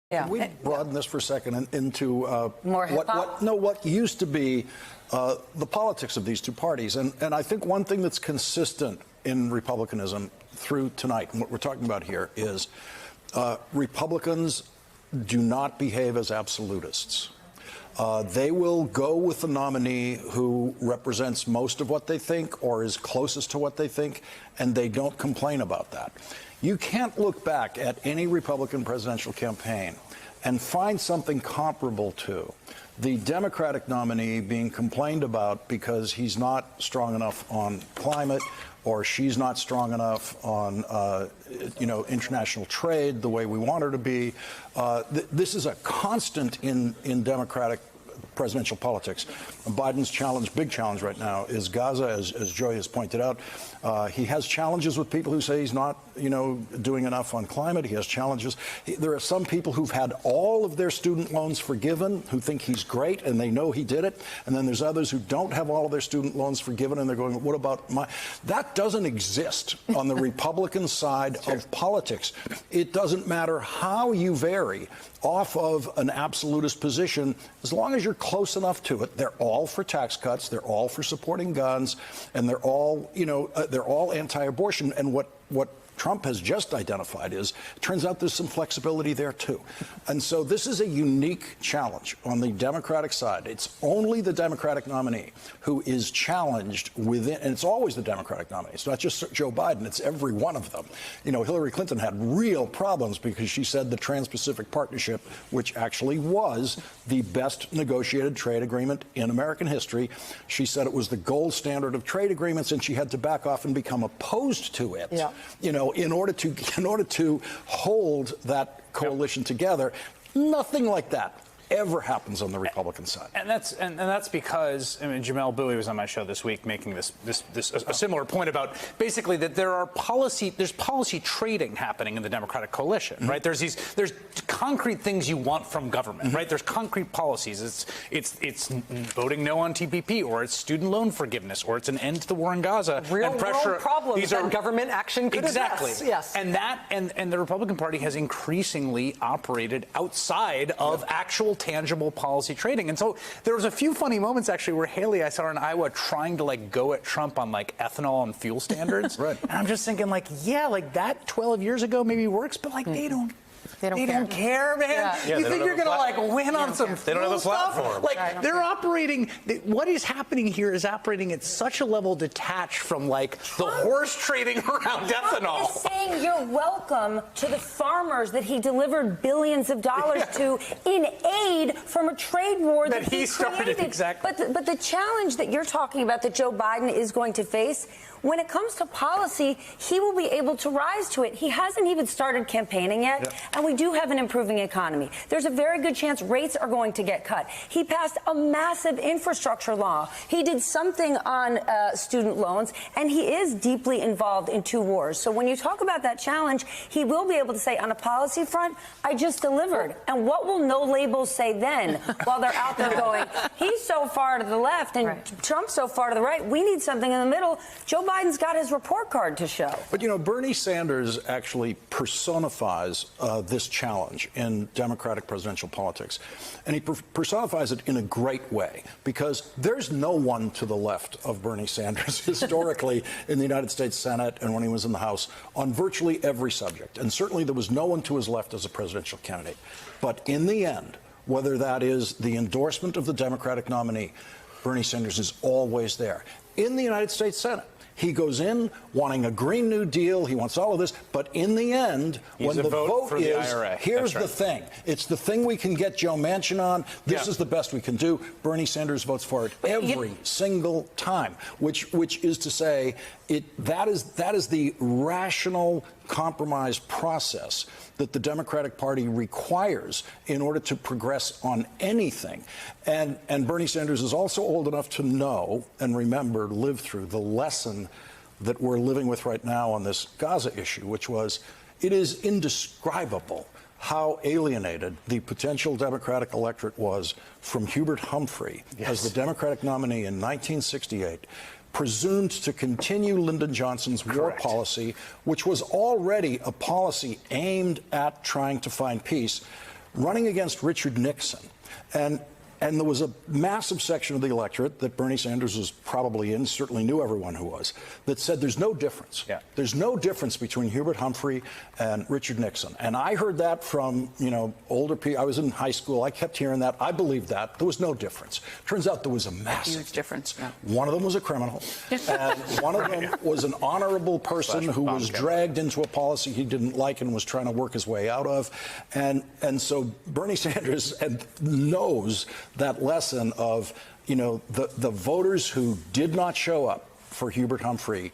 Yeah. Can we broaden this for a second into more what used to be the politics of these two parties? And I think one thing that's consistent in Republicanism through tonight, and what we're talking about here, is Republicans do not behave as absolutists. They will go with the nominee who represents most of what they think or is closest to what they think, and they don't complain about that. You can't look back at any Republican presidential campaign and find something comparable to the Democratic nominee being complained about because he's not strong enough on climate or she's not strong enough on, international trade the way we want her to be. This is a constant in Democratic presidential politics. Biden's challenge, big challenge right now, is Gaza, as Joy has pointed out. He has challenges with people who say he's not, doing enough on climate. He has challenges. There are some people who've had all of their student loans forgiven who think he's great and they know he did it. And then there's others who don't have all of their student loans forgiven and they're going, what about my... That doesn't exist on the Republican side of politics. It doesn't matter how you vary off of an absolutist position, as long as you're close enough to it. They're all for tax cuts, they're all for supporting guns, and they're all, they're all anti-abortion. And what Trump has just identified is, it turns out there's some flexibility there too. And so this is a unique challenge on the Democratic side. It's only the Democratic nominee who is challenged within, and it's always the Democratic nominee. It's not just Joe Biden, it's every one of them. Hillary Clinton had real problems because she said the Trans-Pacific Partnership, which actually was the best negotiated trade agreement in American history, she said it was the gold standard of trade agreements, and she had to back off and become opposed to it. Yeah. In order to hold that coalition together. Nothing like that ever happens on the Republican side. And that's because, Jamelle Bouie was on my show this week making a similar point about basically that there's policy trading happening in the Democratic coalition, right? There's concrete things you want from government, right? There's concrete policies. It's voting no on TPP, or it's student loan forgiveness, or it's an end to the war in Gaza. Real and pressure. World problems These are government action could exactly. address. Yes. And the Republican Party has increasingly operated outside of actual tangible policy trading. And so there was a few funny moments actually where Haley, I saw her in Iowa trying to go at Trump on ethanol and fuel standards. Right. And I'm just thinking that 12 years ago maybe works, but they don't care, man. Yeah, you think you're going to win on some They don't have a platform. They're operating, what is happening here is operating at such a level detached from the horse trading around ethanol. Trump is saying you're welcome to the farmers that he delivered billions of dollars to in aid from a trade war that he started. Created. Exactly. But the challenge that you're talking about that Joe Biden is going to face, when it comes to policy, he will be able to rise to it. He hasn't even started campaigning yet, and we do have an improving economy. There's a very good chance rates are going to get cut. He passed a massive infrastructure law. He did something on student loans, and he is deeply involved in two wars. So when you talk about that challenge, he will be able to say, on a policy front, I just delivered. And what will no labels say then while they're out there going, he's so far to the left and Trump's so far to the right, we need something in the middle. Joe Biden's got his report card to show. But, Bernie Sanders actually personifies this challenge in Democratic presidential politics. And he personifies it in a great way, because there's no one to the left of Bernie Sanders historically in the United States Senate and when he was in the House on virtually every subject. And certainly there was no one to his left as a presidential candidate. But in the end, whether that is the endorsement of the Democratic nominee, Bernie Sanders is always there. In the United States Senate, he goes in wanting a Green New Deal. He wants all of this. But in the end, when the vote for is, the IRA. Here's the thing. It's the thing we can get Joe Manchin on. This is the best we can do. Bernie Sanders votes for it every single time, which is to say, that is the rational compromise process that the Democratic Party requires in order to progress on anything. And Bernie Sanders is also old enough to know and remember, live through the lesson that we're living with right now on this Gaza issue, which was, it is indescribable how alienated the potential Democratic electorate was from Hubert Humphrey as the Democratic nominee in 1968, presumed to continue Lyndon Johnson's war policy, which was already a policy aimed at trying to find peace. running against Richard Nixon. And there was a massive section of the electorate that Bernie Sanders was probably in, certainly knew everyone who was, that said there's no difference. Yeah. There's no difference between Hubert Humphrey and Richard Nixon. And I heard that from, older people. I was in high school. I kept hearing that. I believed that. There was no difference. Turns out there was a massive huge difference. Yeah. One of them was a criminal, and one of them was an honorable person who was dragged into a policy he didn't like and was trying to work his way out of. And so Bernie Sanders knows that lesson of, the voters who did not show up for Hubert Humphrey.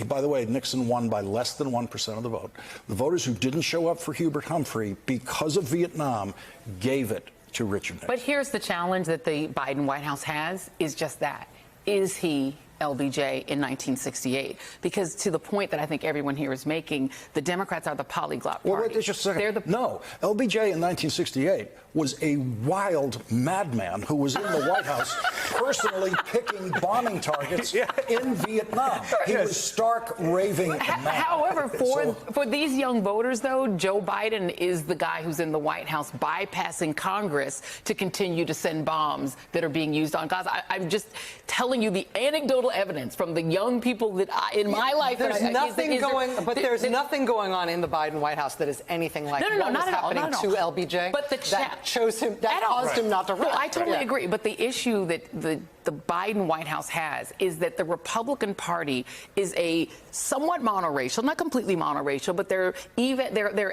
By the way, Nixon won by less than 1% of the vote. The voters who didn't show up for Hubert Humphrey because of Vietnam gave it to Richard Nixon. But here's the challenge that the Biden White House has is just that. Is he LBJ in 1968? Because to the point that I think everyone here is making, the Democrats are the polyglot party. Well, wait just a second. No, LBJ in 1968 was a wild madman who was in the White House personally picking bombing targets in Vietnam. He was stark raving mad. However, for these young voters, though, Joe Biden is the guy who's in the White House bypassing Congress to continue to send bombs that are being used on Gaza. I'm just telling you the anecdotal evidence from the young people that in my life. There's nothing going on in the Biden White House that is anything like what was happening to LBJ. But that caused him not to run. No, I totally agree. But the issue that the Biden White House has is that the Republican Party is a somewhat monoracial, not completely monoracial, but they're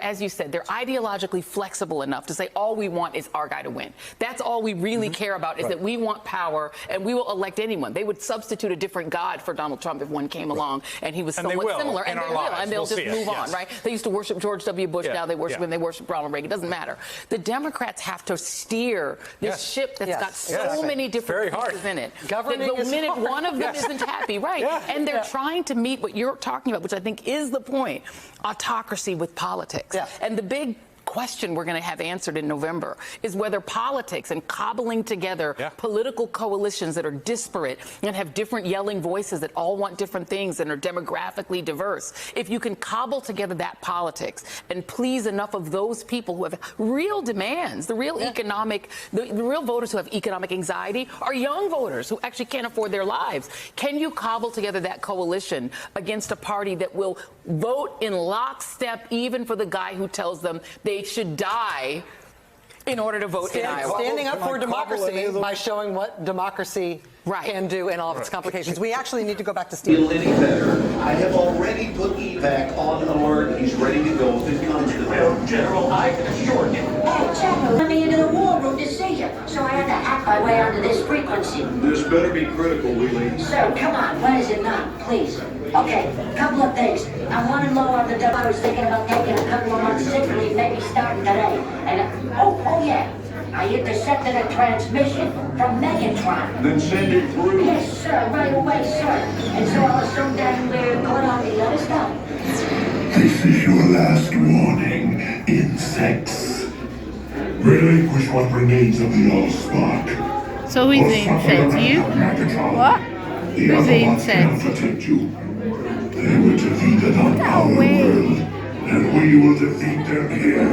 as you said, they're ideologically flexible enough to say all we want is our guy to win. That's all we really care about, is that we want power and we will elect anyone. They would substitute a different god for Donald Trump if one came along and he was somewhat similar. And they will, and they'll just move on, right? They used to worship George W. Bush. Now they worship him. They worship Ronald Reagan. It doesn't matter. The Democrats have to steer this ship that's got so many different pieces in it. Governing the minute one of them isn't happy, right? And they're trying to meet what you're talking about, which I think is the point: autocracy with politics. And the big question we're going to have answered in November is whether politics and cobbling together political coalitions that are disparate and have different yelling voices that all want different things and are demographically diverse, if you can cobble together that politics and please enough of those people who have real demands, the real economic, the real voters who have economic anxiety are young voters who actually can't afford their lives. Can you cobble together that coalition against a party that will vote in lockstep even for the guy who tells them they should die in order to vote in Iowa? Standing up for democracy by showing what democracy can do in all of its complications. We actually need to go back to Steve. Any better. I have already put evac on alert. He's ready to go if it comes to that. General, I can assure you. Hey, General, let me into the war room to see you, so I had to hack my way onto this frequency. This better be critical, Wheelie. Sir, come on, when is it not, please? Okay, couple of things. I'm running low on the dough. I was thinking about taking a couple of months sick leave, maybe starting today. And, oh yeah, I intercepted a transmission from Megatron. Then send it through. Yes, sir, right away, sir. And so I was so damn we're good on the other stuff. This is your last warning, insects. Relinquish what remains of the Allspark. So who's the insect? You? What? Who's the insect? Protect you. They were defeated on our world, and we will defeat them here.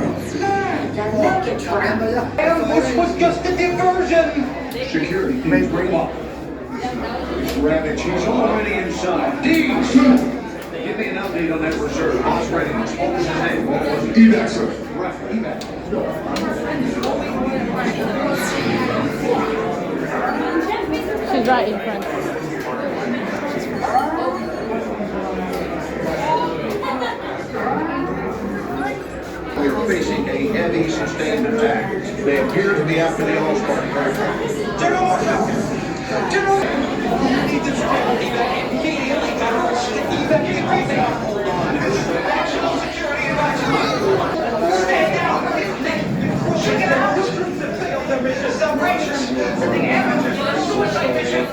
This was just a diversion. Security, please bring up. Rabbit, she's already inside. Deeds! Give me an update on that reserve. Boss readiness. What was his name? What was it? Evac, sir. Right, evac. She's right in front. We are facing a heavy, sustained attack. They appear to be after the Allspark craft. General! General! Need this immediately, General. Hold on. National security advisor. Stay down. Pushing it out. There is a celebration. The amateurs are suicide mission.